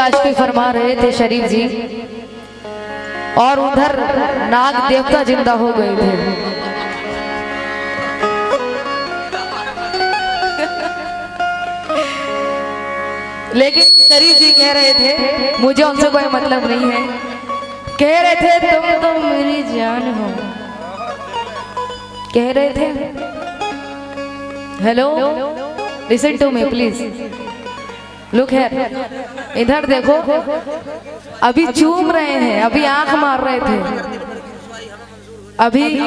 आशिकी फरमा रहे थे शरीफ जी, और उधर नाग देवता जिंदा हो गए थे। लेकिन शरीफ जी कह रहे थे, मुझे उनसे कोई मतलब नहीं है, कह रहे थे तुम तो मेरी जान हो, कह रहे थे। Hello, listen to me please, look here, इधर देखो। अभी चूम रहे हैं, अभी आंख मार रहे थे, अभी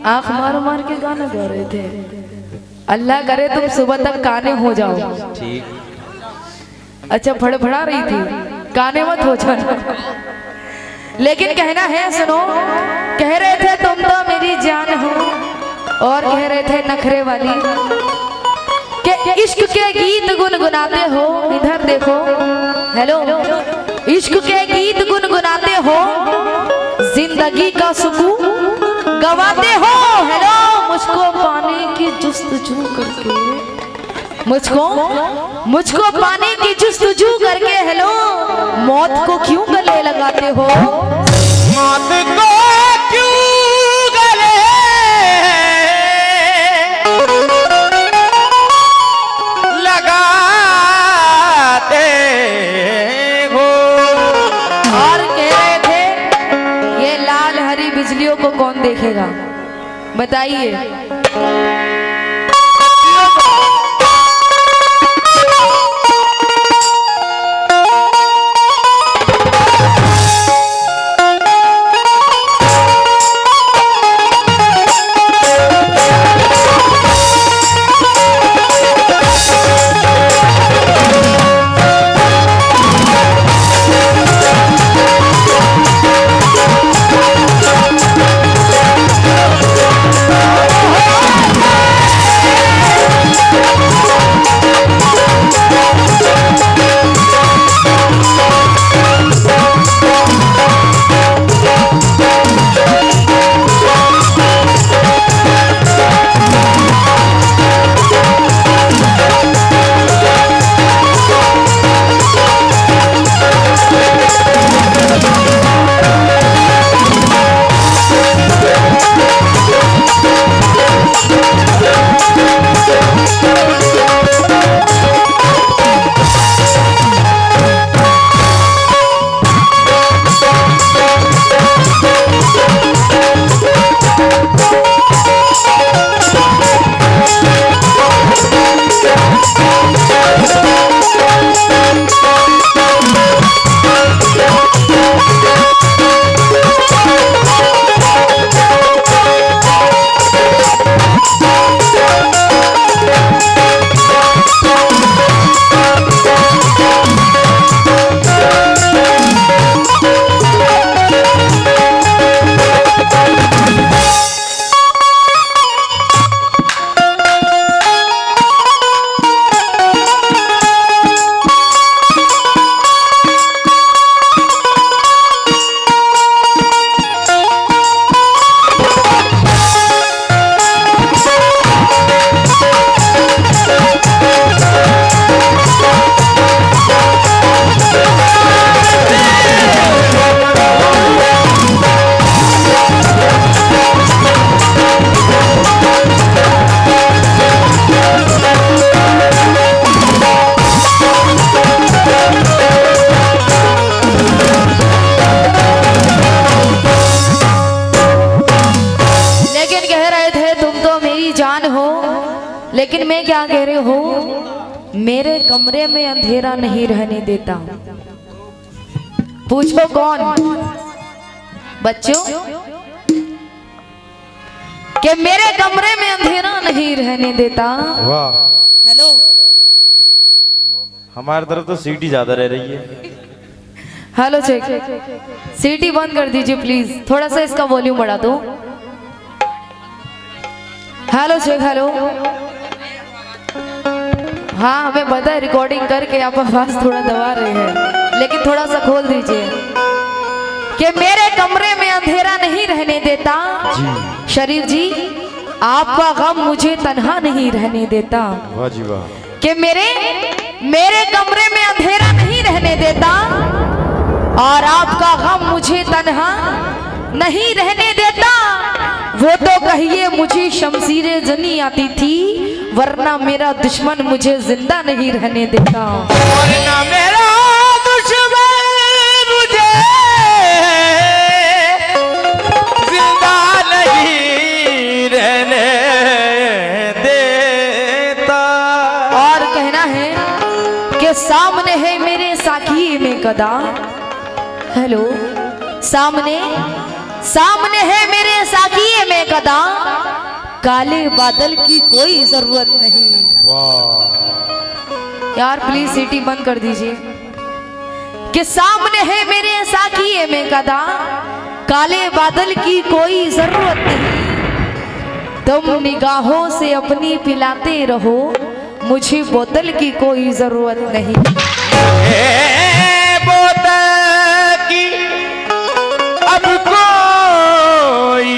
आंख मार मार के गाना गा रहे थे। अल्लाह करे तुम सुबह तक काने हो जाओ। ठीक। अच्छा, फड़फड़ा रही थी, काने मत हो जाना। लेकिन कहना है, सुनो, कह रहे थे तुम तो मेरी जान हो, और कह रहे थे नखरे वाली के इश्क के गीत गुनगुनाते हो। इधर देखो, हेलो, इश्क के गीत गुनगुनाते हो, जिंदगी का सुकून गवाते हो। हेलो, मुझको पाने की जुस्तजू करके, मुझको पाने की जुस्तजू करके, हेलो, मौत को क्यों गले लगाते हो? मौत को क्यों गले लगाते हो? और कह रहे थे, ये लाल हरी बिजलियों को कौन देखेगा, बताइए। लेकिन मैं क्या कह रही हूँ, मेरे कमरे में अंधेरा नहीं रहने देता। पूछो कौन? बच्चों, कि मेरे कमरे में अंधेरा नहीं रहने देता। वाह, हेलो, हमारी तरफ तो सीटी ज्यादा रह रही है। हेलो चेक, सीटी बंद कर दीजिए प्लीज, थोड़ा सा इसका वॉल्यूम बढ़ा दो। Hello check, hello. हाँ, हमें पता है रिकॉर्डिंग करके आप आवाज थोड़ा दबा रहे हैं, लेकिन थोड़ा सा खोल दीजिए। कि मेरे कमरे में अंधेरा नहीं रहने देता जी। शरीफ जी, आपका गम मुझे तन्हा नहीं रहने देता। वाह जी वाह। कि मेरे मेरे कमरे में अंधेरा नहीं रहने देता और आपका गम मुझे तन्हा नहीं रहने देता। वो तो कहिए मुझे शमशीरे जनी आती थी, वरना मेरा दुश्मन मुझे जिंदा नहीं रहने देता। वरना मेरा दुश्मन मुझे जिंदा नहीं रहने देता। और कहना है कि सामने है मेरे साकी में कदा, हेलो, सामने सामने है मेरे साकी में कदा, काले बादल की कोई जरूरत नहीं। यार प्लीज सीटी बंद कर दीजिए। कि सामने है मेरे साकी में कदा, काले बादल की कोई जरूरत नहीं। तुम निगाहों से अपनी पिलाते रहो, मुझे बोतल की कोई जरूरत नहीं। बोतल की अब कोई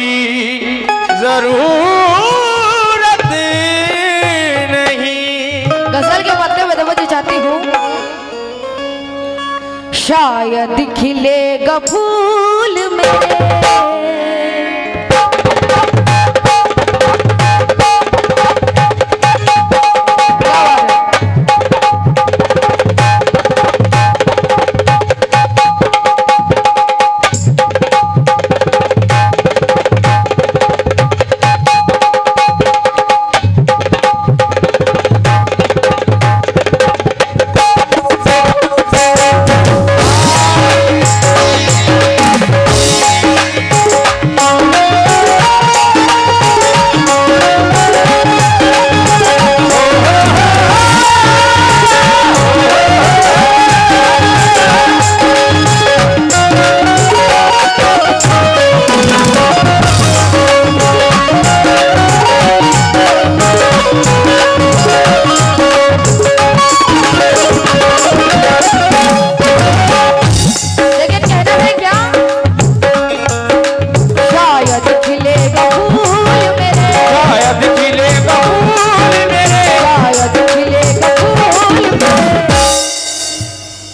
जरूरत नहीं। गजल के बदले में समझ चाहती हूँ, शायद खिलेगा फूल में।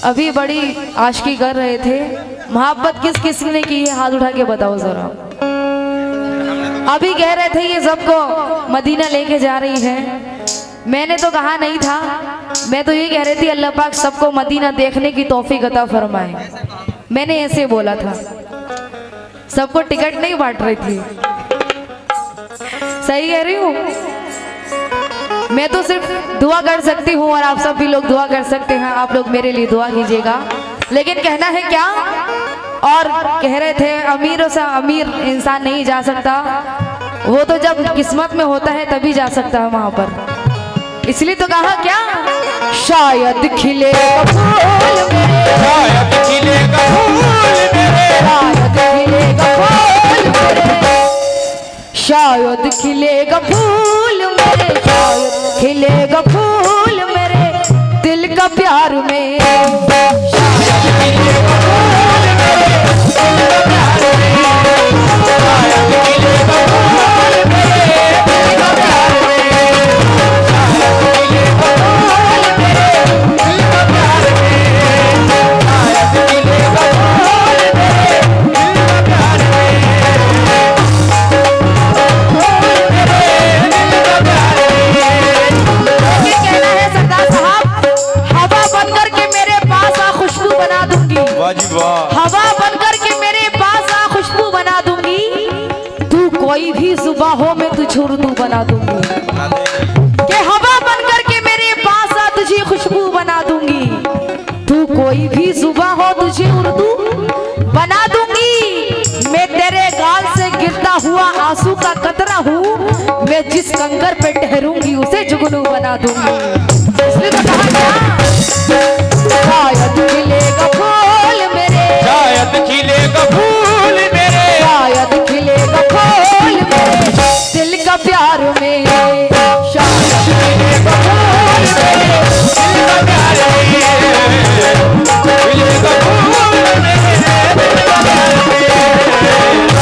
अभी बड़ी आशिकी कर रहे थे, मोहब्बत किस किस ने की है, हाथ उठा के बताओ जरा। अभी कह रहे थे ये सबको मदीना लेके जा रही है, मैंने तो कहा नहीं था, मैं तो ये कह रही थी अल्लाह पाक सबको मदीना देखने की तौफीक अता फरमाए, मैंने ऐसे बोला था। सबको टिकट नहीं बांट रही थी, सही कह रही हूँ। मैं तो सिर्फ दुआ कर सकती हूँ और आप सब भी लोग दुआ कर सकते हैं, आप लोग मेरे लिए दुआ कीजिएगा। लेकिन कहना है क्या, और कह रहे थे अमीरों से अमीर इंसान नहीं जा सकता, वो तो जब किस्मत में होता है तभी जा सकता है वहां पर। इसलिए तो कहा क्या, शायद खिलेगा फूल मेरे, शायद खिलेगा फूल मेरे, शायद खिलेगा फूल मेरे, शायद खिलेगा फूल मेरे, शायद खिलेगा फूल मेरे दिल का प्यार में। शायद खिलेगा फूल मेरे दिल का प्यार में, शायद खिलेगा फूल मेरे दिल का प्यार में, शायद खिलेगा फूल मेरे दिल का प्यार में, शायद खिलेगा फूल मेरे दिल का प्यार हवा बनकर के मेरे पास आ खुशबू बना दूंगी, तू कोई भी सुबह हो मैं तुझे उर्दू बना दूंगी। कि हवा बनकर के मेरे पास आ तुझे खुशबू बना दूंगी, तू कोई भी सुबह हो तुझे उर्दू बना दूंगी। मैं तेरे गाल से गिरता हुआ आंसू का कतरा हूँ, मैं जिस कंकर पे ठहरूंगी उसे जुगनू बना दूंगी। इसलिए तो कहा क्या, शायद खिलेगा फूल मेरे, शायद खिलेगा फूल मेरे, शायद खिलेगा फूल मेरे दिल का प्यार में, शायद खिलेगा फूल मेरे दिल का प्यार में, खिलेगा फूल मेरे दिल का प्यार में,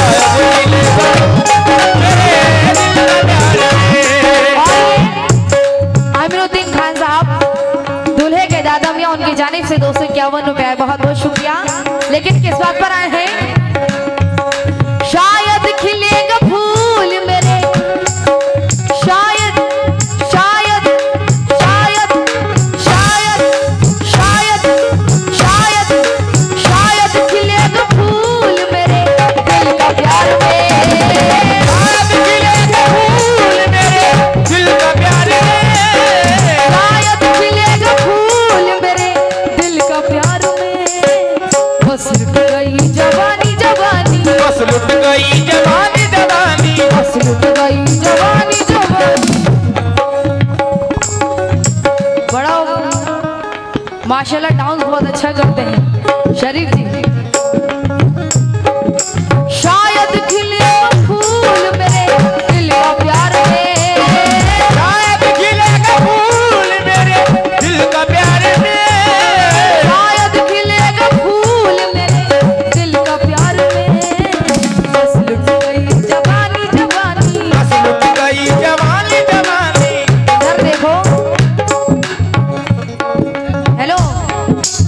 शायद खिलेगा मेरे दिल का प्यार में। आई मीन थिंक पर आए हैं। शायद खिलेगा फूल मेरे, शायद शायद शायद शायद शायद शायद शायद खिलेगा फूल मेरे दिल का प्यार में, शायद खिलेगा फूल मेरे दिल का प्यार में, शायद खिलेगा फूल मेरे दिल का प्यार में। बस लुट गई जवानी जवानी, बस लुट गई जवानी जवानी, बस लुट गई जवानी जवानी। बड़ा माशाल्लाह डांस बहुत अच्छा करते हैं शरीफ जी। शायद खिले फूल मेरे दिल का प्यार में, शायद खिलेगा फूल मेरे दिल का प्यार में, शायद खिलेगा फूल मेरे दिल का प्यार में। बस लुट गई जवानी जवानी, बस लुट गई जवानी जवानी। इधर देखो। Hello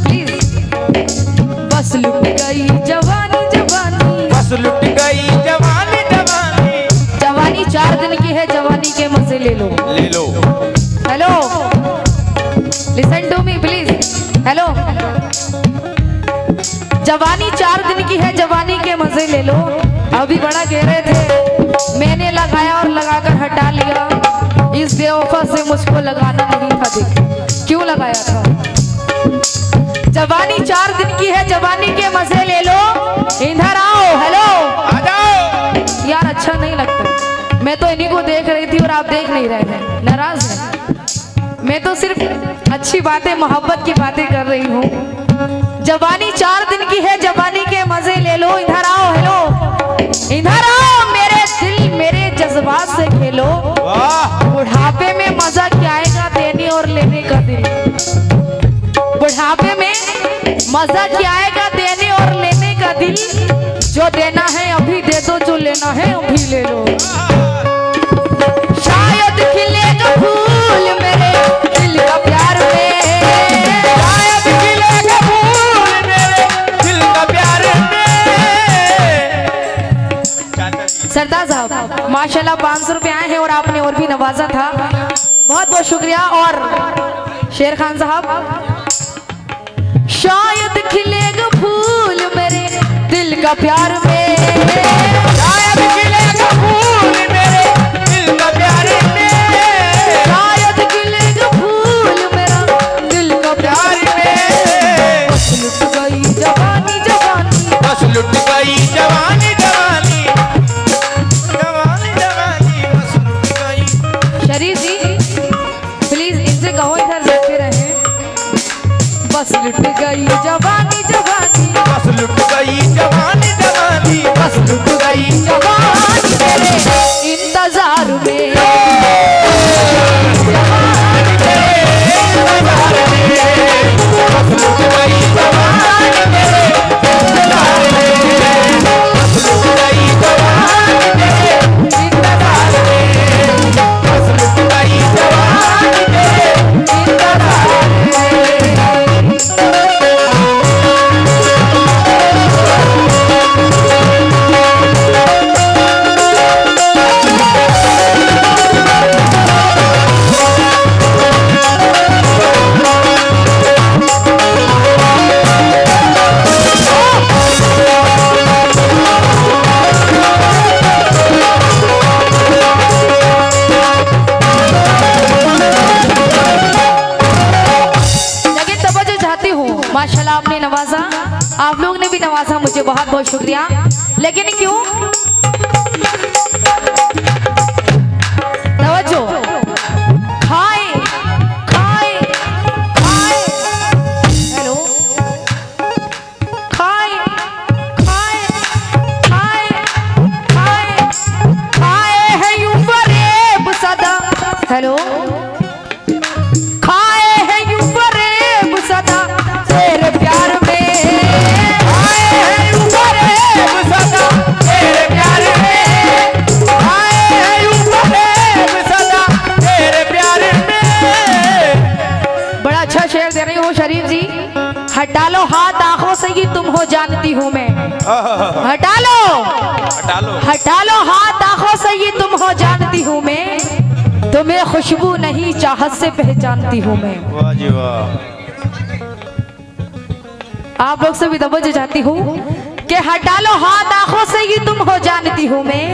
please. बस लुट गई जवानी जवानी, बस लुट गई जवानी जवानी। जवानी 4 दिन की है, जवानी के मजे ले लो। ले लो। Hello listen to me please. Hello जवानी 4 दिन की है, जवानी के मजे ले लो। अभी बड़ा कह रहे थे मैंने लगाया और लगाकर हटा लिया, इस बेवफा से मुझको लगाना नहीं था। देख क्यों लगाया था। जवानी 4 दिन की है, जवानी के मजे ले लो। इधर आओ। हेलो आ जाओ। यार अच्छा नहीं लगता। मैं तो इन्हीं को देख रही थी और आप देख नहीं रहे हैं, नाराज हैं। मैं तो सिर्फ अच्छी बातें मोहब्बत की बातें कर रही हूँ। जवानी 4 दिन की है, जवानी के मजे ले लो। इधर आओ। हेलो इधर आओ। मेरे दिल मेरे जज्बात से खेलो। वाह। बुढ़ापे में मजा क्या आएगा देने और लेने का दिल। बुढ़ापे में मजा क्या आएगा देने और लेने का दिल। जो देना है अभी दे दो, जो लेना है अभी ले लो। शायद खिलेगा फूल मेरे दिल का प्यार में, शायद खिलेगा फूल मेरे दिल का प्यार में। चाचा जी। सरदार साहब माशाल्लाह 500 रुपए आए हैं और आपने और भी नवाजा था, बहुत बहुत शुक्रिया। और शेर खान साहब, शायद खिलेगा फूल मेरे दिल का प्यार में, शायद खिलेगा फूल मेरे दिल का प्यार में, शायद खिलेगा फूल मेरा दिल का प्यार में। बस लुट गई जवानी जवानी, बस लुट गई जवानी जवानी, जवानी जवानी बस लुट गई। शरीफ जी प्लीज इनसे कहो इधर बैठे रहे। बस लुट गई जवानी जवानी, बस लुट गई जवानी जवानी, बस लुट गई जवानी तेरे इंतजार में। बस लुट गई जवानी तेरे इंतजार में, बस लुट गई जवानी तेरे इंतजार में, बस लुट गई जवानी तेरे इंतजार में। माशाल्लाह आपने नवाजा, आप लोग ने भी नवाजा मुझे, बहुत बहुत शुक्रिया। लेकिन क्यों तवज्जो, खाए खाए खाए, हेलो खाए खाए खाए खाए खाए है यूं फरेब सदा। हेलो खाए है यूं फरेब सदा तेरे प्यार में, आए हैं ऊपर सदा तेरे प्यार में, आए हैं ऊपर सदा तेरे प्यार में। बड़ा अच्छा शेर दे रही हूँ शरीफ जी। हटा लो हाथ आंखों से ही तुम हो जानती हूँ मैं, हटा लो, हटा लो। हटा लो हाथ आंखों से, ये तुम हो जानती हूँ मैं, तुम्हें खुशबू नहीं चाहत से पहचानती हूँ मैं। वाह जी वाह। आप लोग से भी तवज्जो चाहती हूँ कि हटा लो हाथ आंखों से, ये तुम हो जानती हूँ मैं,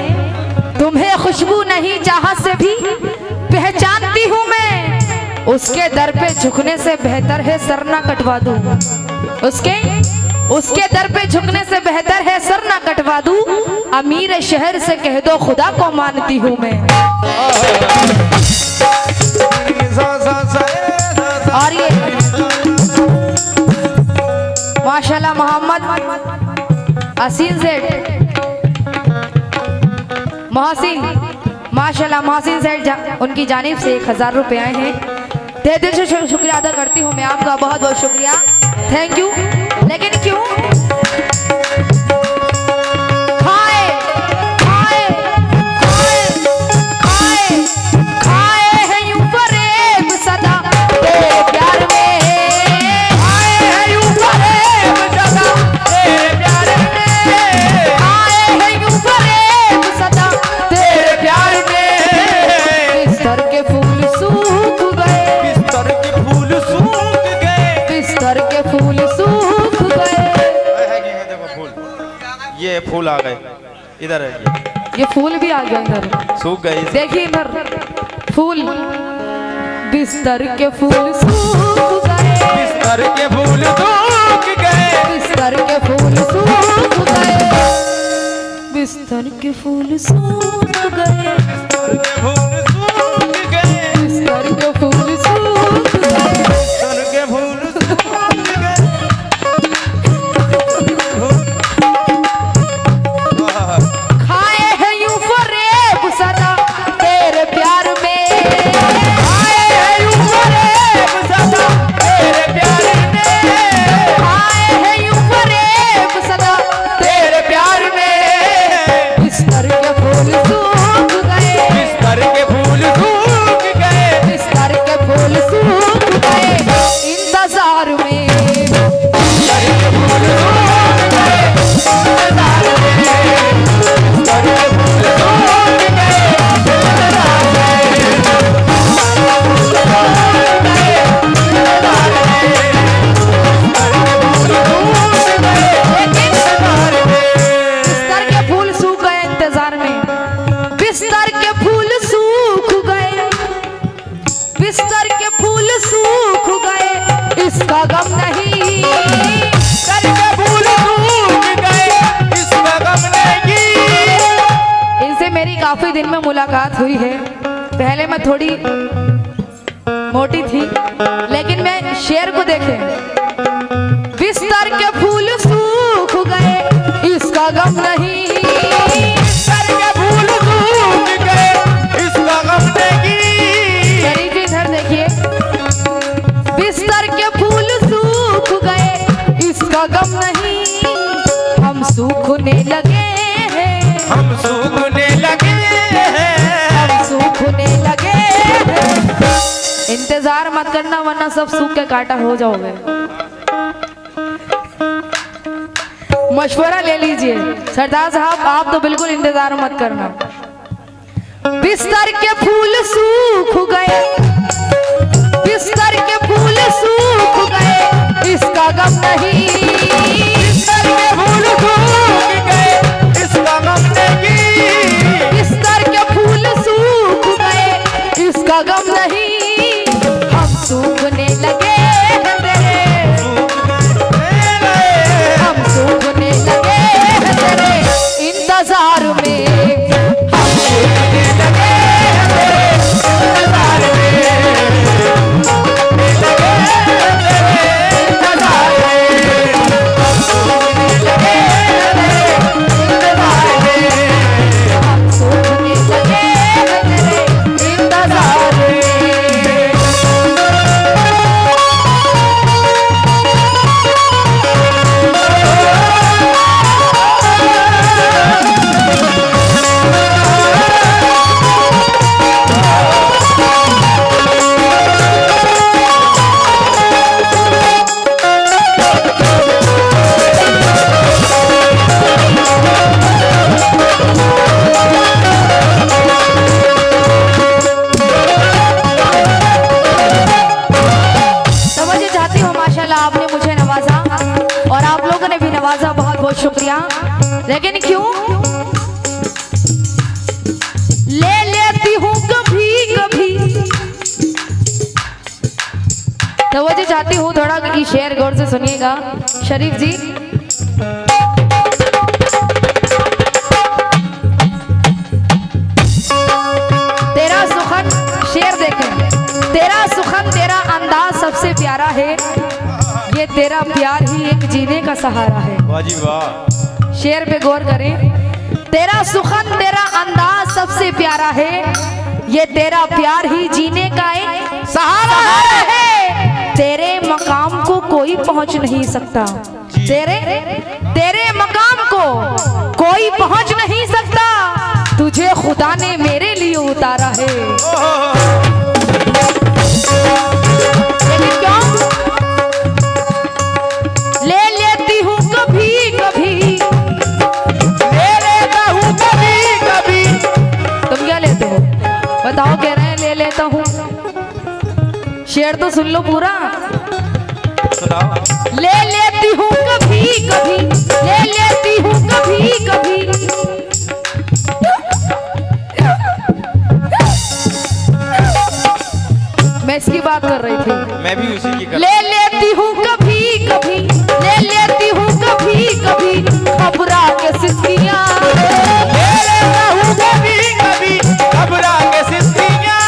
तुम्हें खुशबू नहीं चाहत से भी पहचानती हूँ मैं। उसके दर पे झुकने से बेहतर है सर ना कटवा दूं, उसके दर पे झुकने से बेहतर है सर ना कटवा दूं। अमीर शहर से कह दो खुदा को मानती हूँ मैं। और ये माशाल्लाह मोहम्मद हसीन सेठ, माशाल्लाह मोहसिन सेठ, उनकी जानिब से 1000 रुपए आए हैं। तहे दिल से शुक्रिया अदा करती हूँ मैं आपका, बहुत बहुत शुक्रिया, थैंक यू। लेकिन क्यों खाए खाए खाए खाए हैं यूं फरेब सदा तेरे प्यार में, खाए हैं यूं फरेब सदा तेरे प्यार में, खाए हैं यूं फरेब सदा तेरे प्यार में। बिस्तर के फूल सूख गए, बिस्तर के फूल सूख गए, बिस्तर के फूल सूख गए। है देखो फूल, ये फूल आ गए इधर है, ये फूल भी आ गया इधर, सूख गए। देखिए इधर फूल, बिस्तर के फूल सूख गए, बिस्तर के फूल सूख गए, बिस्तर के फूल सूख गए, बिस्तर के फूल सूख गए, बिस्तर के फूल सूख गए, बिस्तर के फूल सूख गए। बिस्तर के फूल सूख गए। खाए हैं यूं फरेब सदा तेरे प्यार में, आए हैं यूं फरेब सदा तेरे प्यार में, खाए हैं यूं फरेब सदा तेरे प्यार में। बिस्तर के फूल सूख गए, बिस्तर के फूल सूख गए, बिस्तर के फूल सूख गए। इंतजार में बिस्तर के फूल सूख गए, इंतजार में, बिस्तर के फूल सूख गए, इंतजार में, बिस्तर के फूल सूख गए इंतजार में, बिस्तर के फूल सूख गए, बिस्तर के फूल सूख गए, इसका गम नहीं, बिस्तर के फूल सूख गए, इसका गम नहीं। इनसे मेरी काफी दिन में मुलाकात हुई है। पहले मैं थोड़ी मोटी थी, लेकिन मैं शेर को देखे, बिस्तर के फूल सूख गए, इसका गम नहीं, बिस्तर के फूल सूख गए, इसका गम नहीं। शरीफ इधर देखिए, बिस्तर के फूल सूख गए, इसका गम नहीं, हम सूखने लगे हैं, हम सूखने लगे हैं, हम सूखने लगे हैं। इंतजार मत करना वरना सब सूख के काटा हो जाओगे। मशवरा ले लीजिए सरदार साहब, आप तो बिल्कुल इंतजार मत करना। बिस्तर के फूल सूख गए, बिस्तर के फूल सूख गए, इसका गम नहीं, बिस्तर के फूल सूख गए, इसका गम नहीं। बिस्तर के फूल सूख गए, इसका गम नहीं, हम सूखने लगे हैं तेरे, हम सूखने लगे हैं तेरे इंतजार में, हम सूखने लगे हैं तेरे इंतजार में, लगे हैं तेरे इंतजार में। लेकिन क्यों ले लेती हूँ कभी कभी। तो वो जो चाहती हूँ थोड़ा कि शेर गौर से सुनिएगा शरीफ जी। तेरा सुखन, शेर देखें, तेरा सुखन तेरा अंदाज सबसे प्यारा है, ये तेरा प्यार ही एक जीने का सहारा है। वाह जी वाह। शेर पे गौर करें, तेरा सुखन तेरा अंदाज सबसे प्यारा है, ये तेरा प्यार ही जीने का एक सहारा है। तेरे मकाम को कोई पहुंच नहीं सकता, तेरे मकाम को कोई पहुंच नहीं सकता, तुझे खुदा ने मेरे लिए उतारा है। लेकिन क्यों ले लेती हूँ कभी कभी, ले लेता हूँ कभी कभी। तुम क्या लेते हो बताओ? कह रहे हैं ले लेता हूँ। शेर तो सुन लो पूरा। सुनाओ। ले लेती हूँ कभी कभी, ले लेती हूँ कभी कभी, मैं इसकी बात कर रही थी। मैं भी उसी की कर। ले लेती हूँ कभी कभी, ले लेती हूँ कभी कभी, घबरा के सिस्कियाँ ले लेता हूँ कभी कभी, घबरा के सिस्कियाँ।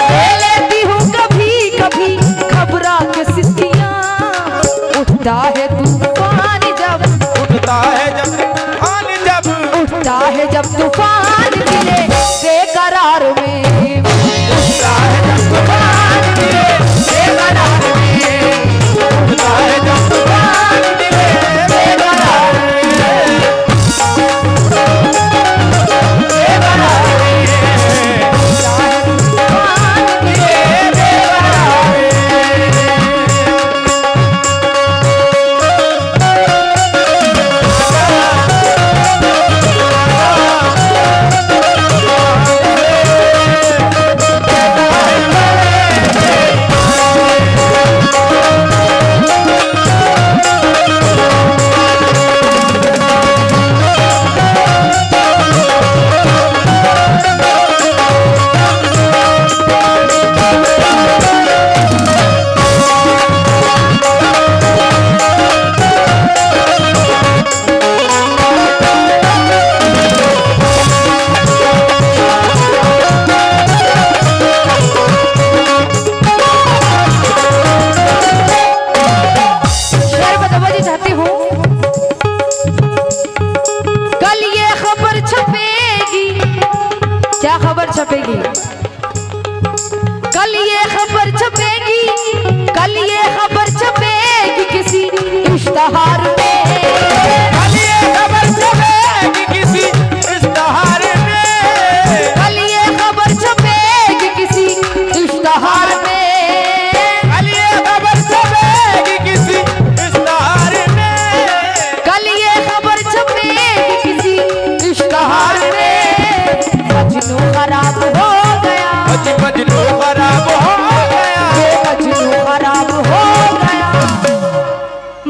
ले लेती हूँ कभी कभी, घबरा के सिस्कियाँ। उठता है तूफान जब, उठता है जब तूफान, जब उठता है जब तूफान गिरे बेकरार में, उठता है जब तूफान गिरे बेकरार में, उठता है जब तूफान गिरे बेकरार में, बेकरार में, उठता है तूफान गिरे बेकरार में। शेर बताना चाहती हूँ। कल ये खबर छपेगी, क्या खबर छपेगी? कल ये खबर छपेगी, कल ये खबर छपेगी किसी इश्तहार में, कल ये खबर छपेगी किसी इश्तहार में, कल ये खबर छपेगी किसी इश्तहार में, कल ये खबर छपेगी किसी इश्तहार में, कल ये खबर छपेगी किसी इश्तहार में। मजनू खराब हो गया, मजनू खराब हो गया, ये मजनू खराब हो गया,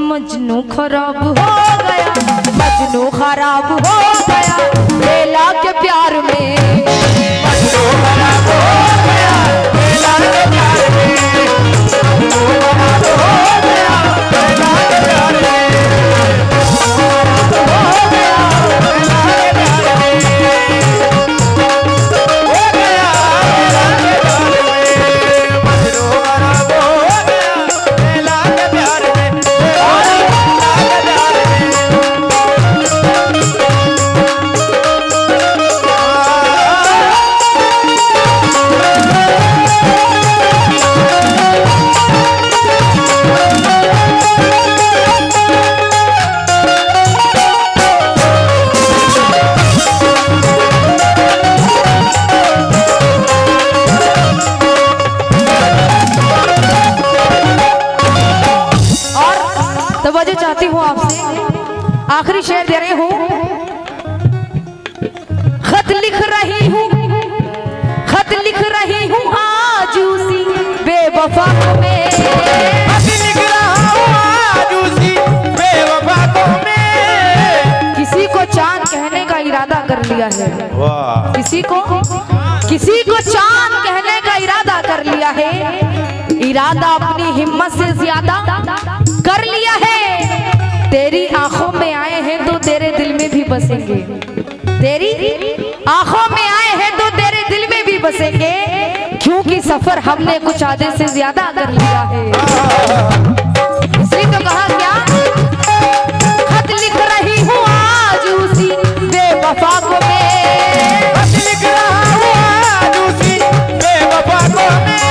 मजनू खराब हो गया, मजनू खराब हो गया लैला के प्यार में, मजनू खराब हो गया लैला के प्यार में, मजनू खराब हो गया लैला के प्यार में, खराब हो गया लैला के प्यार में, हो गया लैला के प्यार में, मजनू खराब हो गया लैला के प्यार में, हो गया लैला के और तवज्जो चाहती हूँ आपसे, आखिरी शेर दे रही हूँ। खत लिख रही हूँ, खत लिख रही हूँ आज उसी बेवफा में, खत लिख रहा हूँ आज उसी बेवफा को मैं, किसी इरादा कर लिया है। वाह किसी को चांद कहने का इरादा कर लिया है, इरादा अपनी हिम्मत से ज्यादा कर लिया है। तेरी आंखों में आए हैं तो तेरे दिल में भी बसेंगे, तेरी आंखों में आए हैं तो तेरे दिल में भी बसेंगे, क्योंकि सफर हमने कुछ आधे से ज्यादा कर लिया है। इसलिए तो कहा क्या, खत लिख रही हूँ आज उसी बेवफा को मैं, खत लिख रहा हूँ आज उसी बेवफा को मैं,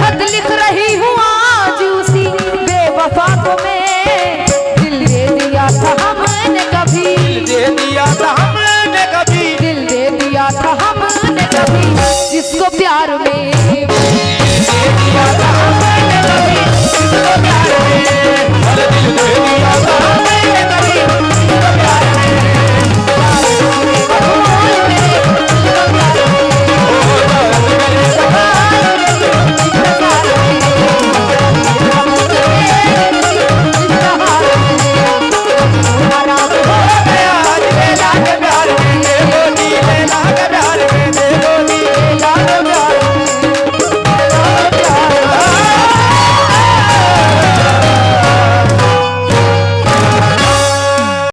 खत लिख रही हूँ आज उसी बेवफा को मैं। दिल दे दिया था हमने कभी, दे दिया था हमने कभी, दिल दे दिया था हमने कभी, जिसको प्यार में